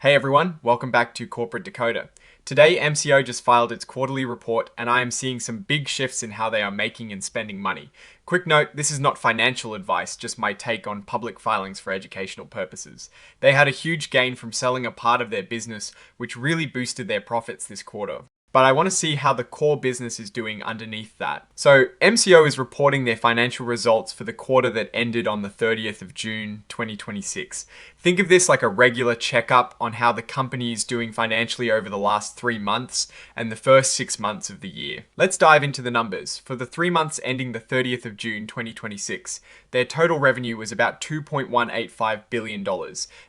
Hey everyone, welcome back to Corporate Decoder. Today, MCO just filed its quarterly report and I am seeing some big shifts in how they are making and spending money. Quick note, this is not financial advice, just my take on public filings for educational purposes. They had a huge gain from selling a part of their business, which really boosted their profits this quarter. But I want to see how the core business is doing underneath that. So MCO is reporting their financial results for the quarter that ended on the 30th of June 2026. Think of this like a regular checkup on how the company is doing financially over the last 3 months and the first 6 months of the year. Let's dive into the numbers. For the 3 months ending the 30th of June 2026, their total revenue was about $2.185 billion.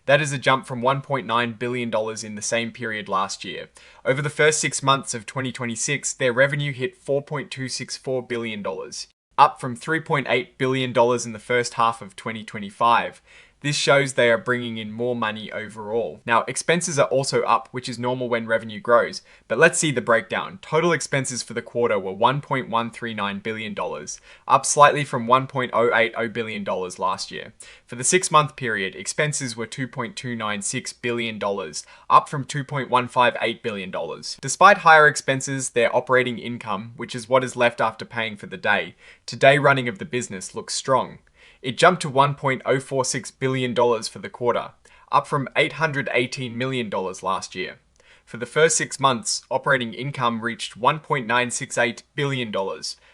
That is a jump from $1.9 billion in the same period last year. Over the first 6 months of 2026, their revenue hit $4.264 billion, up from $3.8 billion in the first half of 2025. This shows they are bringing in more money overall. Now, expenses are also up, which is normal when revenue grows, but let's see the breakdown. Total expenses for the quarter were $1.139 billion, up slightly from $1.080 billion last year. For the 6-month period, expenses were $2.296 billion, up from $2.158 billion. Despite higher expenses, their operating income, which is what is left after paying for the day-to-day running of the business, looks strong. It jumped to $1.046 billion for the quarter, up from $818 million last year. For the first 6 months, operating income reached $1.968 billion,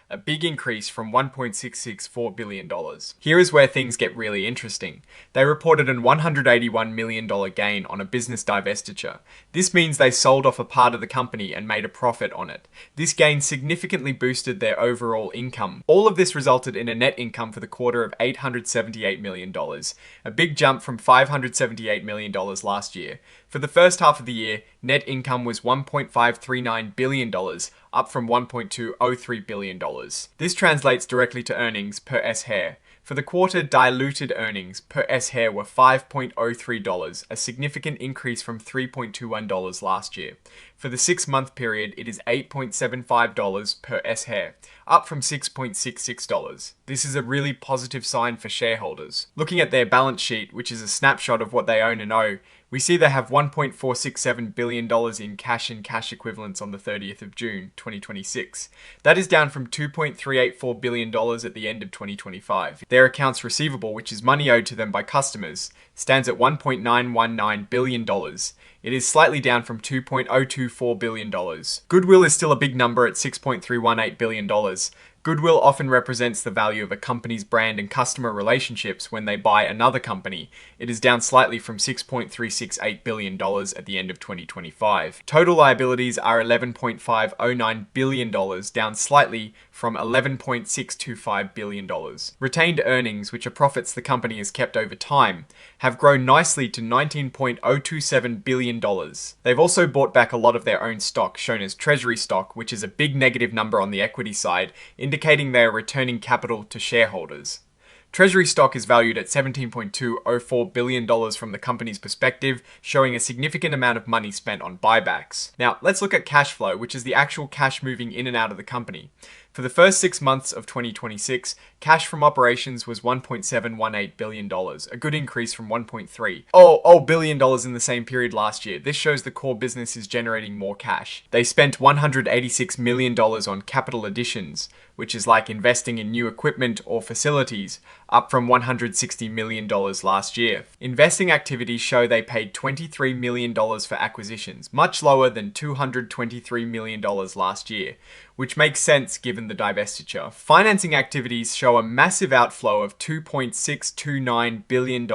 a big increase from $1.664 billion. Here is where things get really interesting. They reported an $181 million gain on a business divestiture. This means they sold off a part of the company and made a profit on it. This gain significantly boosted their overall income. All of this resulted in a net income for the quarter of $878 million, a big jump from $578 million last year. For the first half of the year, net income was $1.539 billion, up from $1.203 billion. This translates directly to earnings per S-share. For the quarter, diluted earnings per S-share were $5.03, a significant increase from $3.21 last year. For the 6-month period, it is $8.75 per S-share, up from $6.66. This is a really positive sign for shareholders. Looking at their balance sheet, which is a snapshot of what they own and owe, we see they have $1.467 billion in cash and cash equivalents on the 30th of June 2026. That is down from $2.384 billion at the end of 2025. Their accounts receivable, which is money owed to them by customers, stands at $1.919 billion. It is slightly down from $2.024 billion. Goodwill is still a big number at $6.318 billion. Goodwill often represents the value of a company's brand and customer relationships when they buy another company. It is down slightly from $6.368 billion at the end of 2025. Total liabilities are $11.509 billion, down slightly from $11.625 billion. Retained earnings, which are profits the company has kept over time, have grown nicely to $19.027 billion. They've also bought back a lot of their own stock, shown as treasury stock, which is a big negative number on the equity side, indicating they are returning capital to shareholders. Treasury stock is valued at $17.204 billion from the company's perspective, showing a significant amount of money spent on buybacks. Now, let's look at cash flow, which is the actual cash moving in and out of the company. For the first 6 months of 2026, cash from operations was $1.718 billion, a good increase from $1.3 billion in the same period last year. This shows the core business is generating more cash. They spent $186 million on capital additions, which is like investing in new equipment or facilities, up from $160 million last year. Investing activities show they paid $23 million for acquisitions, much lower than $223 million last year, which makes sense given the divestiture. Financing activities show a massive outflow of $2.629 billion,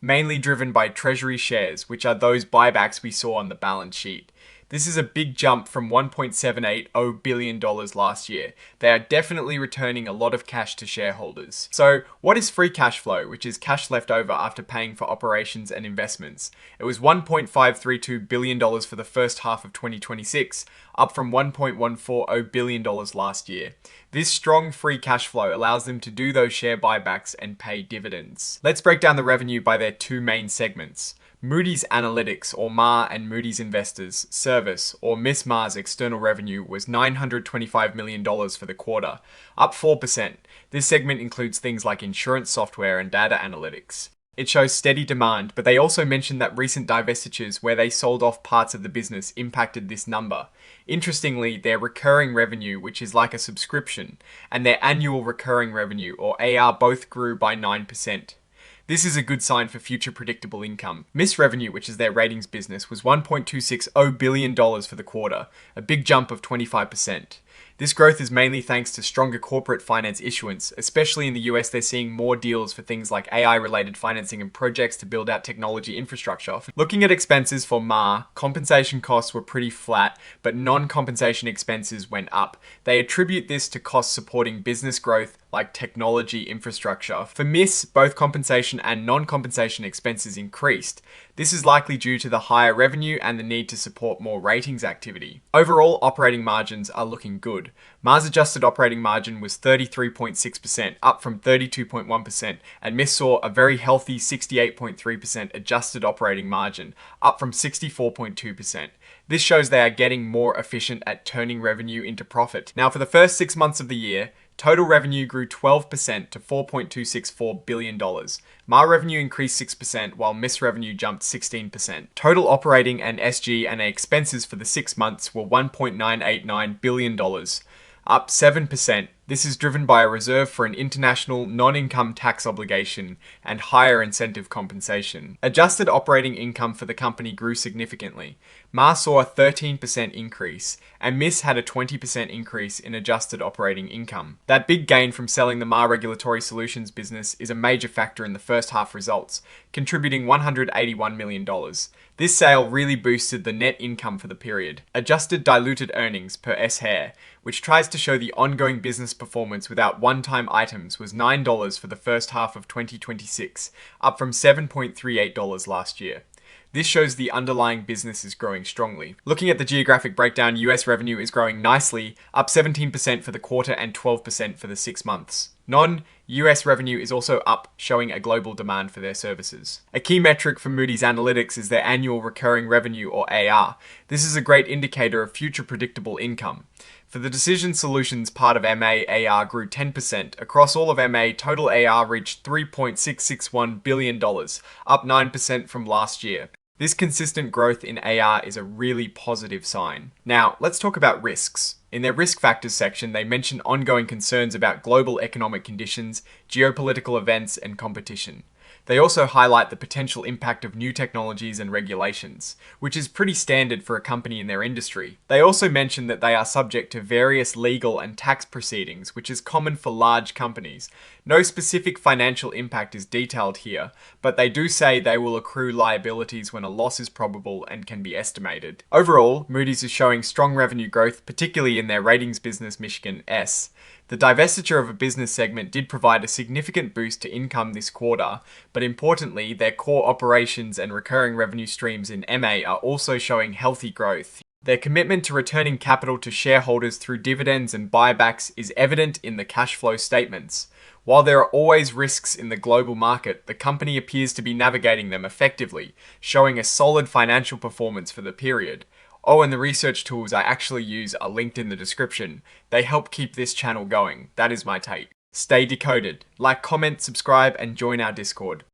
mainly driven by treasury shares, which are those buybacks we saw on the balance sheet. This is a big jump from $1.780 billion last year. They are definitely returning a lot of cash to shareholders. So, what is free cash flow, which is cash left over after paying for operations and investments? It was $1.532 billion for the first half of 2026, up from $1.140 billion last year. This strong free cash flow allows them to do those share buybacks and pay dividends. Let's break down the revenue by their two main segments. MOODYS Analytics, or MA, and MOODYS Investors Service, or Miss Ma's external revenue was $925 million for the quarter, up 4%. This segment includes things like insurance software and data analytics. It shows steady demand, but they also mentioned that recent divestitures where they sold off parts of the business impacted this number. Interestingly, their recurring revenue, which is like a subscription, and their annual recurring revenue, or AR, both grew by 9%. This is a good sign for future predictable income. MCO revenue, which is their ratings business, was $1.260 billion for the quarter, a big jump of 25%. This growth is mainly thanks to stronger corporate finance issuance, especially in the US. They're seeing more deals for things like AI-related financing and projects to build out technology infrastructure. Looking at expenses for MA, compensation costs were pretty flat, but non-compensation expenses went up. They attribute this to costs supporting business growth like technology infrastructure. For MCO, both compensation and non-compensation expenses increased. This is likely due to the higher revenue and the need to support more ratings activity. Overall, operating margins are looking good. MA's adjusted operating margin was 33.6%, up from 32.1%, and MCO saw a very healthy 68.3% adjusted operating margin, up from 64.2%. This shows they are getting more efficient at turning revenue into profit. Now, for the first 6 months of the year, total revenue grew 12% to $4.264 billion. MA revenue increased 6%, while MCO revenue jumped 16%. Total operating and SG&A expenses for the 6 months were $1.989 billion, up 7%. This is driven by a reserve for an international non-income tax obligation and higher incentive compensation. Adjusted operating income for the company grew significantly. MA saw a 13% increase, and MCO had a 20% increase in adjusted operating income. That big gain from selling the MA Regulatory Solutions business is a major factor in the first half results, contributing $181 million. This sale really boosted the net income for the period. Adjusted diluted earnings per S-share, which tries to show the ongoing business performance without one-time items, was $9 for the first half of 2026, up from $7.38 last year. This shows the underlying business is growing strongly. Looking at the geographic breakdown, US revenue is growing nicely, up 17% for the quarter and 12% for the 6 months. Non-US revenue is also up, showing a global demand for their services. A key metric for Moody's Analytics is their annual recurring revenue, or AR. This is a great indicator of future predictable income. For the Decision Solutions part of MA, AR grew 10%. Across all of MA, total AR reached $3.661 billion, up 9% from last year. This consistent growth in AR is a really positive sign. Now, let's talk about risks. In their risk factors section, they mention ongoing concerns about global economic conditions, geopolitical events, and competition. They also highlight the potential impact of new technologies and regulations, which is pretty standard for a company in their industry. They also mention that they are subject to various legal and tax proceedings, which is common for large companies. No specific financial impact is detailed here, but they do say they will accrue liabilities when a loss is probable and can be estimated. Overall, Moody's is showing strong revenue growth, particularly in their ratings business Michigan S. The divestiture of a business segment did provide a significant boost to income this quarter, but importantly, their core operations and recurring revenue streams in MA are also showing healthy growth. Their commitment to returning capital to shareholders through dividends and buybacks is evident in the cash flow statements. While there are always risks in the global market, the company appears to be navigating them effectively, showing a solid financial performance for the period. Oh, and the research tools I actually use are linked in the description. They help keep this channel going. That is my take. Stay decoded. Like, comment, subscribe, and join our Discord.